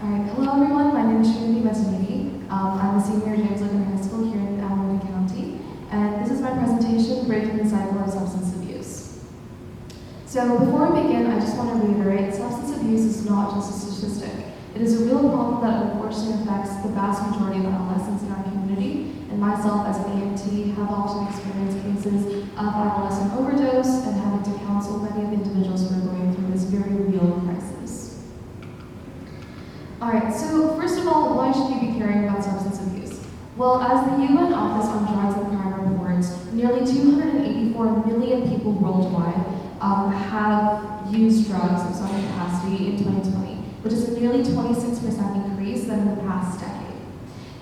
Alright, hello everyone, my name is Sreenidhi Maddineedi. I'm a senior at James Lincoln High School here in Maddineedi County, and this is my presentation, Breaking the Cycle of Substance Abuse. So before we begin, I just want to reiterate, substance abuse is not just a statistic. It is a real problem that unfortunately affects the vast majority of adolescents in our community, and myself as an EMT have often experienced cases of adolescent overdose and having to counsel many of the individuals who are going through this very real crisis. Alright, so first of all, why should you be caring about substance abuse? Well, as the UN Office on Drugs and Crime reports, nearly 284 million people worldwide have used drugs of some capacity in 2020, which is a nearly 26% increase than in the past decade.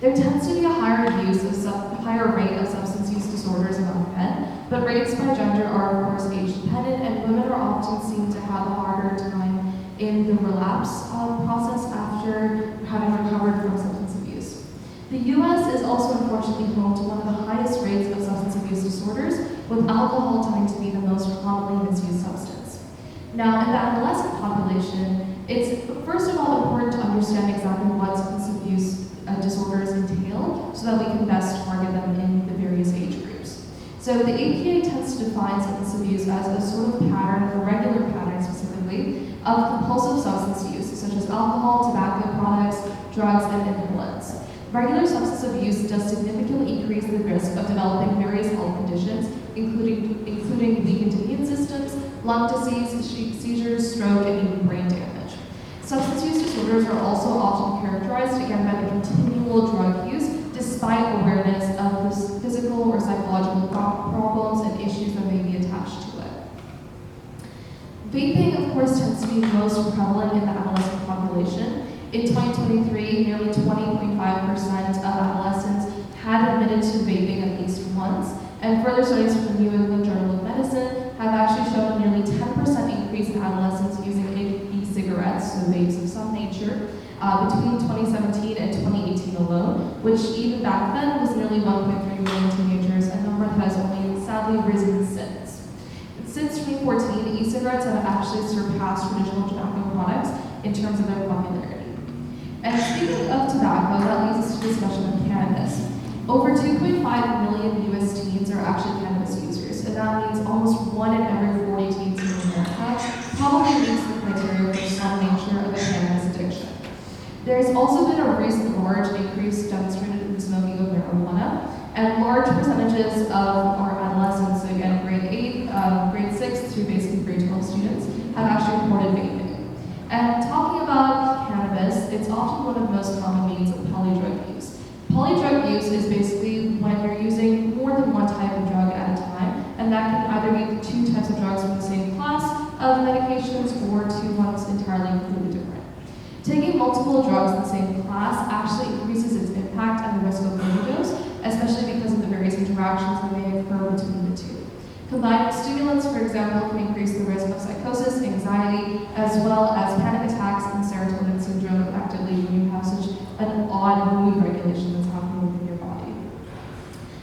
There tends to be a higher rate of substance use disorders among men, but rates by gender are of course age dependent, and women are often seen to have a harder time in the relapse process after having recovered from substance abuse. The US is also unfortunately home to one of the highest rates of substance abuse disorders, with alcohol tending to be the most commonly misused substance. Now, in the adolescent population, it's first of all important to understand exactly what substance abuse disorders entail so that we can best target them in the various age groups. So the APA tends to define substance abuse as a sort of pattern, a regular pattern specifically, of compulsive substance use, such as alcohol, tobacco products, drugs, and inhalants. Regular substance abuse does significantly increase the risk of developing various health conditions, including weakened immune systems, lung disease, seizures, stroke, and even brain damage. Substance use disorders are also often characterized, again, by the continual drug use, despite awareness of the physical or psychological problems and issues that may be attached to it. Vaping, of course, tends to be most prevalent in the adolescent population. In 2023, nearly 20.5% of adolescents had admitted to vaping at least once, and further studies from the New England Journal of Medicine have actually shown a nearly 10% increase in adolescents using e-cigarettes, so vapes of some nature, between 2017 and 2018 alone, which even back then was nearly 1.3 million teenagers, a number that has only sadly risen since. Since 2014, e-cigarettes have actually surpassed traditional tobacco products in terms of their popularity. And speaking of tobacco, that leads us to discussion of cannabis. Over 2.5 million US teens are actually cannabis users, and that means almost 1 in every 40 teens in America probably meets the criteria for some nature of a cannabis addiction. There has also been a recent large increase demonstrated in the smoking of marijuana, and large percentages of our adolescents, so again, grade 8, grade 6 through basically grade 12 students, have actually reported vaping. And talking about cannabis, it's often one of the most common means of polydrug use. Polydrug use is basically when you're using more than one type of drug at a time, and that can either be 2 types of drugs from the same class of medications or 2 ones entirely completely different. Taking multiple drugs in the same class actually increases its impact and the risk of overdose, especially because of the various interactions that may occur between the two. Combining stimulants, for example, can increase the risk of psychosis, anxiety, as well as panic attacks and serotonin syndrome effectively when you have such an odd mood regulation that's happening within your body.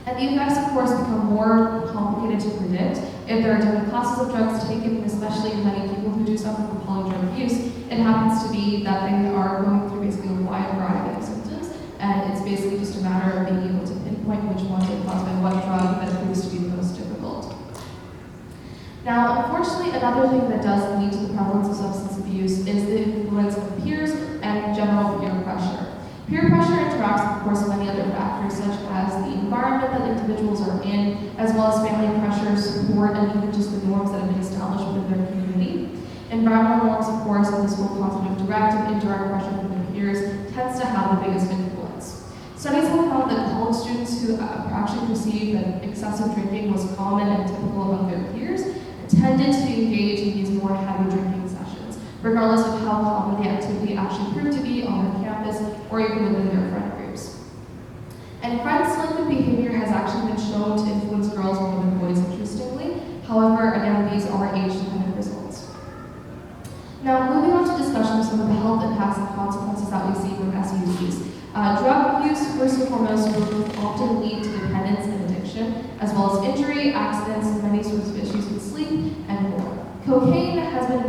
And the effects, of course, become more complicated to predict if there are different classes of drugs taken, especially in many people who do suffer from polydrug use. It happens to be that they are going through basically a wide variety of symptoms, and it's basically just a matter of being able to pinpoint which ones are caused by what drug that proves to be the most difficult. Now, unfortunately, another thing that does lead to the prevalence of substance abuse is the influence of peers and general peer pressure. Peer pressure interacts, of course, with many other factors, such as the environment that individuals are in, as well as family pressure, support, and even just the norms that have been established within their community. Environmental norms, of course, and this whole concept of direct and indirect pressure from their peers tends to have the biggest influence. Studies have found that college students who actually perceived that excessive drinking was common and typical among their peers tended to engage in these more heavy drinking sessions, regardless of how common the activity actually proved to be on their campus or even within their friend groups. And friend-selective behavior has actually been shown to influence girls more than boys, interestingly. However, again, these are age-dependent results. Now, moving on to discussion of some of the health impacts and consequences that we see from SUDs. Drug use, first and foremost, will often lead to dependence and addiction, as well as injury, accidents, and many sorts of issues with sleep, and more. Cocaine has been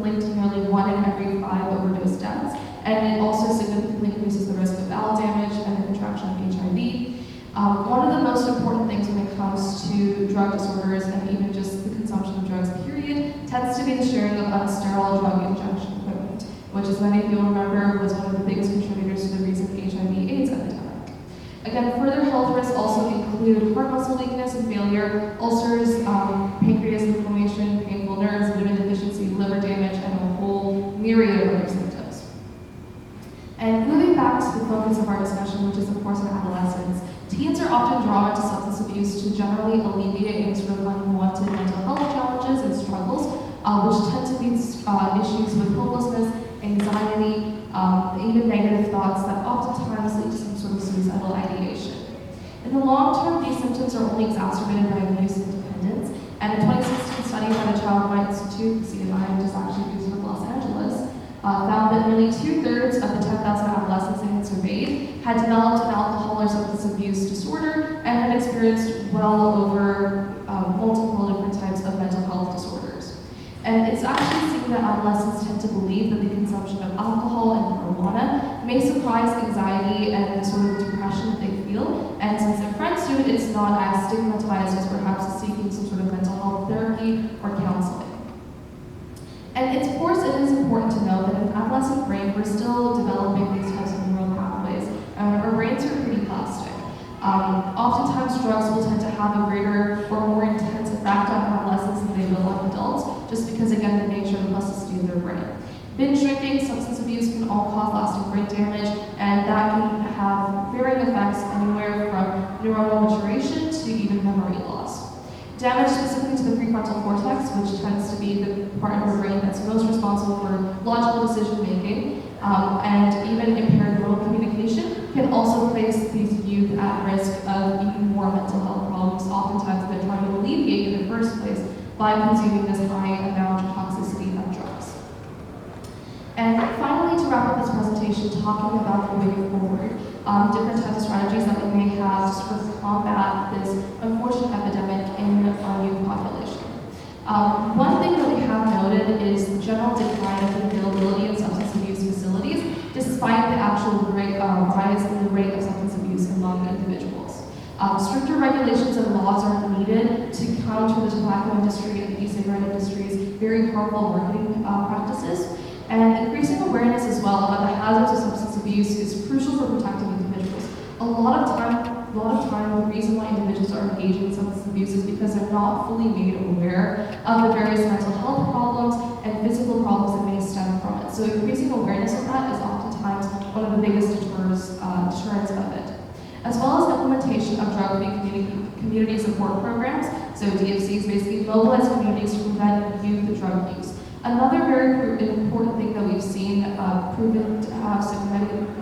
linked to nearly 1 in every 5 overdose deaths, and it also significantly increases the risk of bowel damage and the contraction of HIV. One of the most important things when it comes to drug disorders and even just the consumption of drugs, period, tends to be the sharing of unsterile drug injection equipment, which, as many of you will remember, was one of the biggest contributors to the recent HIV/AIDS epidemic. Again, further health risks also include heart muscle weakness and failure, ulcers, pancreas inflammation, painful nerves, vitamin deficiency, liver damage, and a whole myriad of other symptoms. And moving back to the focus of our discussion, which is of course on adolescence, teens are often drawn to substance abuse to generally alleviate any sort of unwanted mental health challenges and struggles, which tend to be issues with hopelessness, anxiety, even negative thoughts that oftentimes lead to some sort of suicidal ideation. In the long term, these symptoms are only exacerbated by abuse and dependence, and a 2016 study by the Child Right Institute, CNI, which is actually based in Los Angeles, found that nearly 2/3 of the 10,000 adolescents they had surveyed had developed an alcohol or substance abuse disorder and had experienced well over multiple different types of mental health disorders. And it's actually seen that adolescents tend to believe that the consumption of alcohol and marijuana may suppress anxiety and the sort of depression that they feel, and since their friends do it, it's not as stigmatized as perhaps seeking some sort of mental health therapy or counseling. And of course, it is important to know that in the adolescent brain, we're still developing these types of neural pathways. Our brains are pretty plastic. Oftentimes, drugs will tend to have a greater or more intense effect on adolescents than they will on adults, just because, again, the nature of the plasticity of their brain. Binge drinking, substance abuse can all cause lasting brain damage, and that can have varying effects anywhere from neuronal maturation to even memory loss. Damage specifically to the prefrontal cortex, which tends to be the part of our brain that's most responsible for logical decision making, and even impaired verbal communication, can also place these youth at risk of even more mental health problems, oftentimes they're trying to alleviate in the first place by consuming this high amount of toxicity of drugs. And finally, to wrap up this presentation, talking about the way forward, different types of strategies that we may have to sort of combat this unfortunate epidemic in our youth population. One thing that we have noted is the general decline of the availability of substance abuse facilities, despite the actual rise in the rate of substance abuse among individuals. Stricter regulations and laws are needed to counter the tobacco industry and the e-cigarette industry's very harmful marketing practices. And increasing awareness as well about the hazards of substance abuse is crucial for protecting individuals. A lot of time, the reason why individuals are engaging in substance abuse is because they're not fully made aware of the various mental health problems and physical problems that may stem from it. So increasing awareness of that is oftentimes one of the biggest deterrents of it. As well as implementation of drug-free community support programs, so DFCs basically mobilize communities to prevent youth drug use. Another very important thing that we've seen proven to have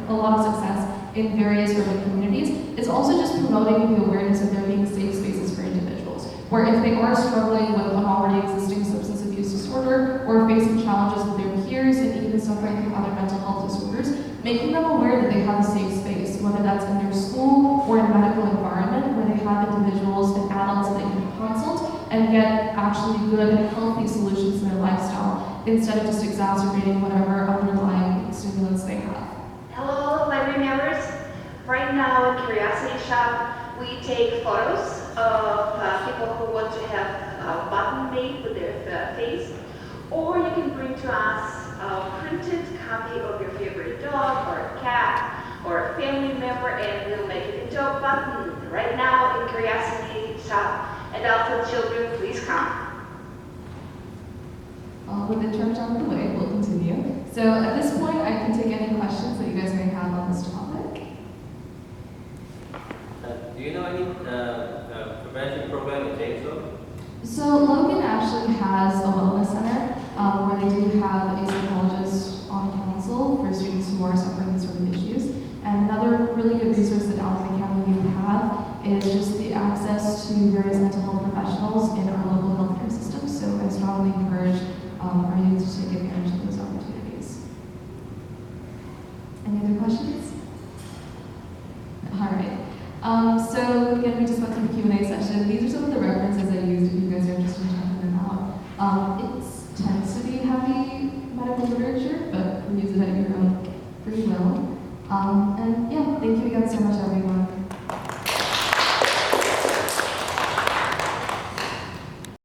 a lot of success in various urban communities is also just promoting the awareness of there being safe spaces for individuals, where if they are struggling with an already existing substance abuse disorder or facing challenges with their peers and even suffering from other mental health disorders, making them aware that they have a safe space, whether that's in their school or in a medical environment where they have individuals and adults that they can consult and get actually good and healthy solutions to their lifestyle instead of just exacerbating whatever underlying stimulants they have. Hello, library members. Right now in Curiosity Shop, we take photos of people who want to have a button made with their face, or you can bring to us a printed copy of your favorite dog or a cat or a family member, and we'll make it into a button right now in Curiosity Shop. Adults and children, please come. With the church on the way, we'll continue. So at this point, I can take any questions that you guys may have on this topic. Do you know any prevention program in Janesville? So Logan actually has a wellness center where they do have a psychologist on council for students who are suffering these sort of issues. And another really good resource that Allegheny County youth have is just the access to various mental health professionals in our local healthcare system. So I strongly encourage our youth to take advantage of those opportunities. Any other questions? All right. So again, we just went through the Q&A session. These are some of the references I used if you guys are interested in checking them out. It tends to be heavy medical literature, but use it at your own And yeah, thank you again so much, everyone.